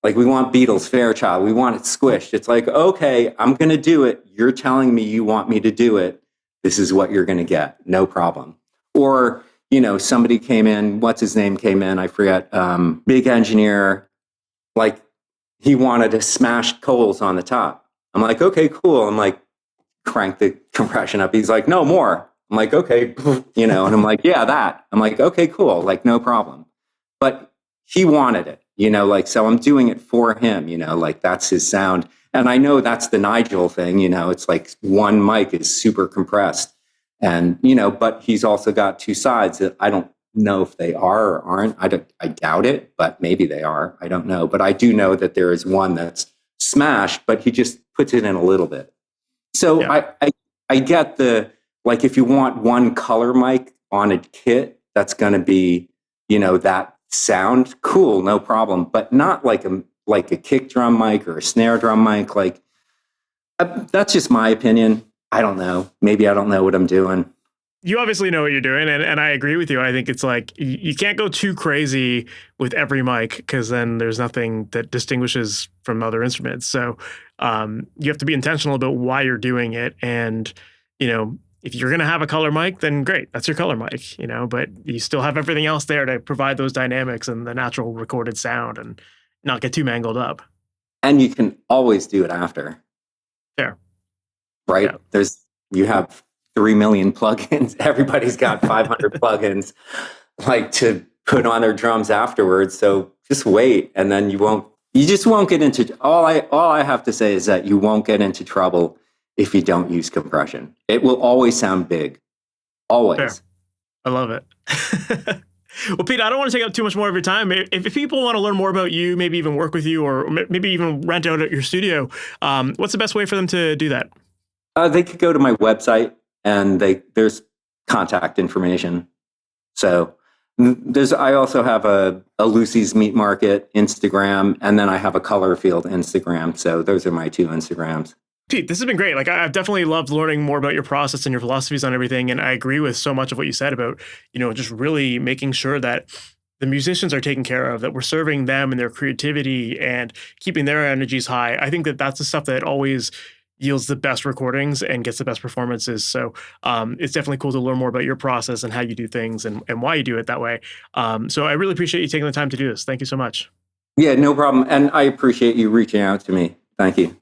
Like, we want Beatles, Fairchild. We want it squished. It's like, okay, I'm going to do it. You're telling me you want me to do it. This is what you're going to get. No problem. Or, you know, somebody came in, what's his name came in? I forget. Big engineer. Like, he wanted to smash coals on the top. I'm like, okay, cool. I'm like, crank the compression up. He's like, no more. I'm like, okay, you know, and I'm like, yeah, that. I'm like, okay, cool. Like, no problem. But he wanted it. You know, like, so I'm doing it for him, you know, like that's his sound. And I know that's the Nigel thing, it's like one mic is super compressed. And, but he's also got two sides that I don't know if they are or aren't. I doubt it, but maybe they are. I don't know. But I do know that there is one that's smashed, but he just puts it in a little bit. So yeah. I get like if you want one color mic on a kit, that's going to be, that sound, cool, no problem. But not like a kick drum mic or a snare drum mic. Like that's just my opinion. I don't know. Maybe I don't know what I'm doing. You obviously know what you're doing, and I agree with you. I think it's like you can't go too crazy with every mic because then there's nothing that distinguishes from other instruments. So you have to be intentional about why you're doing it. And, if you're going to have a color mic, then great, that's your color mic, but you still have everything else there to provide those dynamics and the natural recorded sound and not get too mangled up. And you can always do it after. Fair. Right? Yeah. You have 3 million plugins. Everybody's got 500 plugins like to put on their drums afterwards. So just wait, and then you just won't get into all I have to say is that you won't get into trouble if you don't use compression. It will always sound big. Always. Fair. I love it. Well, Pete, I don't want to take up too much more of your time. If people want to learn more about you, maybe even work with you, or maybe even rent out at your studio, what's the best way for them to do that? They could go to my website, and there's contact information. So I also have a Lucy's Meat Market Instagram, and then I have a Colorfield Instagram. So those are my 2 Instagrams. Pete, this has been great. Like, I've definitely loved learning more about your process and your philosophies on everything. And I agree with so much of what you said about, just really making sure that the musicians are taken care of, that we're serving them and their creativity and keeping their energies high. I think that that's the stuff that always yields the best recordings and gets the best performances. So it's definitely cool to learn more about your process and how you do things and why you do it that way. So I really appreciate you taking the time to do this. Thank you so much. Yeah, no problem. And I appreciate you reaching out to me. Thank you.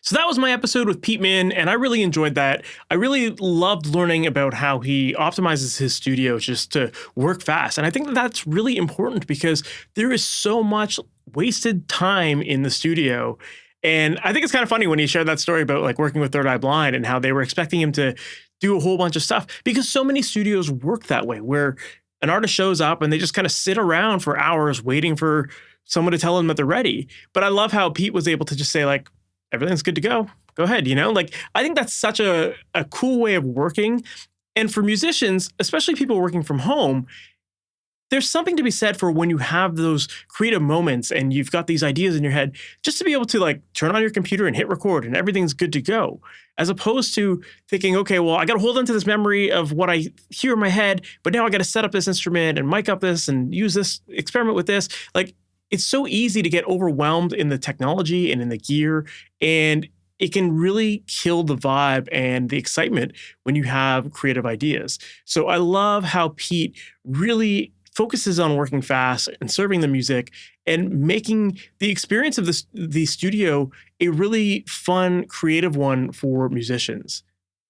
So that was my episode with Pete Min, and I really enjoyed that. I really loved learning about how he optimizes his studio just to work fast. And I think that that's really important because there is so much wasted time in the studio. And I think it's kind of funny when he shared that story about like working with Third Eye Blind and how they were expecting him to do a whole bunch of stuff because so many studios work that way where an artist shows up and they just kind of sit around for hours waiting for someone to tell them that they're ready. But I love how Pete was able to just say like, everything's good to go. Go ahead, Like, I think that's such a cool way of working. And for musicians, especially people working from home, there's something to be said for when you have those creative moments and you've got these ideas in your head, just to be able to like turn on your computer and hit record and everything's good to go. As opposed to thinking, okay, well, I got to hold on to this memory of what I hear in my head, but now I got to set up this instrument and mic up this and use this, experiment with this. Like, it's so easy to get overwhelmed in the technology and in the gear, and it can really kill the vibe and the excitement when you have creative ideas. So I love how Pete really focuses on working fast and serving the music and making the experience of the studio a really fun, creative one for musicians.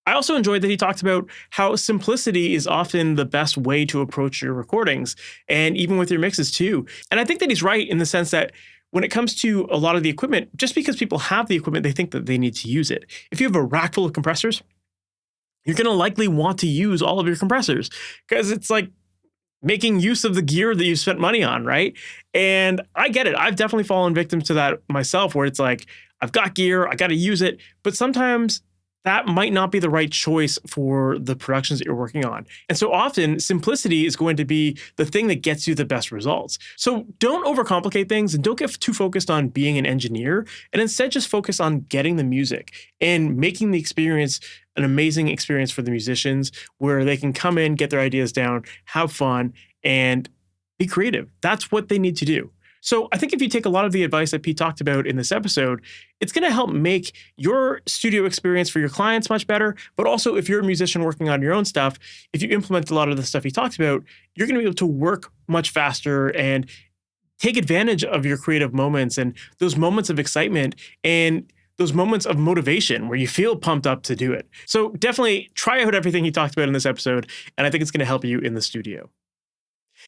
I also enjoyed that he talked about how simplicity is often the best way to approach your recordings and even with your mixes too. And I think that he's right in the sense that when it comes to a lot of the equipment, just because people have the equipment, they think that they need to use it. If you have a rack full of compressors, you're going to likely want to use all of your compressors because it's like making use of the gear that you spent money on, right? And I get it. I've definitely fallen victim to that myself where it's like, I've got gear, I got to use it, but sometimes that might not be the right choice for the productions that you're working on. And so often simplicity is going to be the thing that gets you the best results. So don't overcomplicate things and don't get too focused on being an engineer, and instead just focus on getting the music and making the experience an amazing experience for the musicians where they can come in, get their ideas down, have fun, and be creative. That's what they need to do. So I think if you take a lot of the advice that Pete talked about in this episode, it's going to help make your studio experience for your clients much better. But also if you're a musician working on your own stuff, if you implement a lot of the stuff he talks about, you're going to be able to work much faster and take advantage of your creative moments and those moments of excitement and those moments of motivation where you feel pumped up to do it. So definitely try out everything he talked about in this episode, and I think it's going to help you in the studio.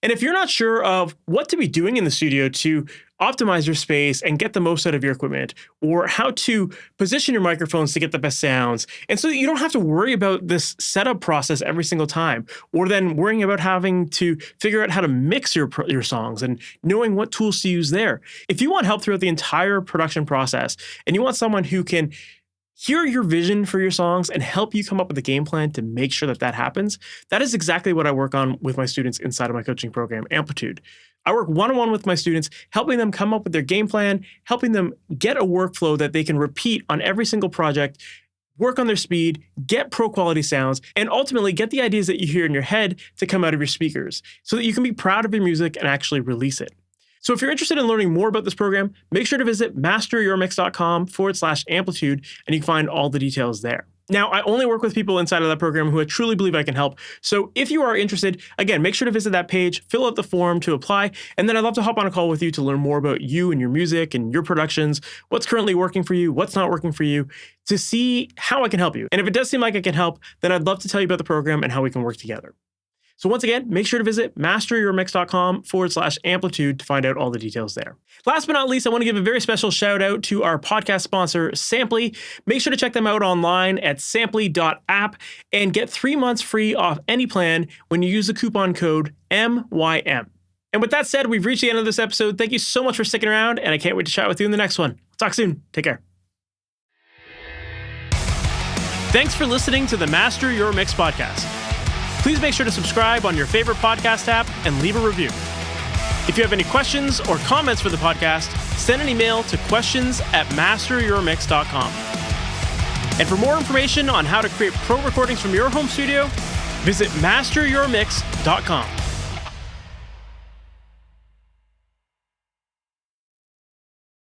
And if you're not sure of what to be doing in the studio to optimize your space and get the most out of your equipment, or how to position your microphones to get the best sounds, and so that you don't have to worry about this setup process every single time, or then worrying about having to figure out how to mix your songs and knowing what tools to use there. If you want help throughout the entire production process, and you want someone who can hear your vision for your songs and help you come up with a game plan to make sure that that happens, that is exactly what I work on with my students inside of my coaching program, Amplitude. I work one-on-one with my students, helping them come up with their game plan, helping them get a workflow that they can repeat on every single project, work on their speed, get pro quality sounds, and ultimately get the ideas that you hear in your head to come out of your speakers so that you can be proud of your music and actually release it. So if you're interested in learning more about this program, make sure to visit MasterYourMix.com/amplitude, and you can find all the details there. Now, I only work with people inside of that program who I truly believe I can help. So if you are interested, again, make sure to visit that page, fill out the form to apply, and then I'd love to hop on a call with you to learn more about you and your music and your productions, what's currently working for you, what's not working for you, to see how I can help you. And if it does seem like I can help, then I'd love to tell you about the program and how we can work together. So once again, make sure to visit MasterYourMix.com/amplitude to find out all the details there. Last but not least, I want to give a very special shout out to our podcast sponsor, Samply. Make sure to check them out online at samply.app and get 3 months free off any plan when you use the coupon code MYM. And with that said, we've reached the end of this episode. Thank you so much for sticking around, and I can't wait to chat with you in the next one. Talk soon. Take care. Thanks for listening to the Master Your Mix podcast. Please make sure to subscribe on your favorite podcast app and leave a review. If you have any questions or comments for the podcast, send an email to questions@masteryourmix.com. And for more information on how to create pro recordings from your home studio, visit masteryourmix.com.